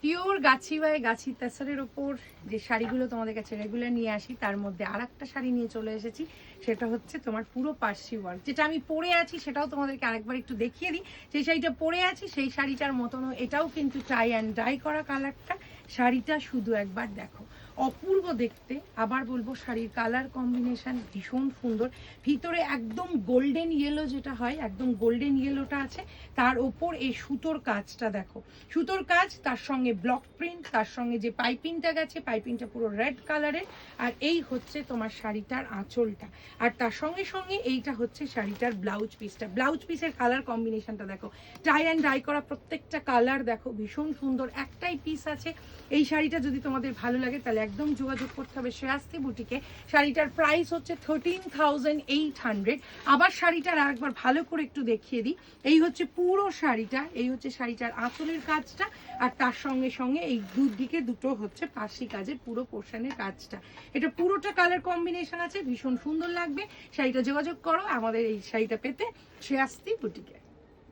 Pure Gachhi by গাছি তাসারের ওপর যে শাড়িগুলো তোমাদের কাছে রেগুলার নিয়ে আসি, তার মধ্যে আর একটা শাড়ি নিয়ে চলে এসেছি। সেটা হচ্ছে তোমার পুরো পার্সি ওয়ার্ক, যেটা আমি পরে আছি সেটাও তোমাদেরকে আরেকবার একটু দেখিয়ে দিই। সেই শাড়িটা পরে আছি সেই শাড়িটার মতনও এটাও কিন্তু টাই অ্যান্ড ডাই করা কালারটা। শাড়িটা শুধু একবার দেখো, অপূর্ব দেখতে। আবার বলবো শাড়ির কালার কম্বিনেশন ভীষণ সুন্দর। ভিতরে একদম গোল্ডেন ইয়েলো যেটা হয়, একদম গোল্ডেন ইয়েলোটা আছে, তার ওপর এই সুতোর কাজটা দেখো, সুতোর কাজ, তার সঙ্গে ব্লক প্রিন্ট, তার সঙ্গে যে পাইপিংটা গেছে, পাইপিংটা পুরো রেড কালারের। আর এই হচ্ছে তোমার শাড়িটার আঁচলটা, আর তার সঙ্গে সঙ্গে এইটা হচ্ছে শাড়িটার ব্লাউজ পিসটা। ব্লাউজ পিসের কালার কম্বিনেশনটা দেখো, টাই অ্যান্ড ডাই করা প্রত্যেকটা কালার দেখো ভীষণ সুন্দর। একটাই পিস আছে। এই শাড়িটা যদি তোমাদের ভালো লাগে তাহলে একদম যোগাযোগ করতে হবে শ্রেয়াস্তি বুটিকে। শাড়িটার প্রাইস হচ্ছে 13,800। আবার শাড়িটার আরেকবার ভালো করে একটু দেখিয়ে দিই। এই হচ্ছে পুরো শাড়িটা, এই হচ্ছে শাড়িটার আঁচলের কাজটা, আর তার সঙ্গে সঙ্গে এই দুদিকে দুটো হচ্ছে পার্সি কাজের পুরো পোর্শনের কাজটা। এটা পুরোটা কালার কম্বিনেশন আছে, ভীষণ সুন্দর লাগবে। শাড়িটা যোগাযোগ করো আমাদের এই শাড়িটা পেতে শ্রেয়াস্তি বুটিকে।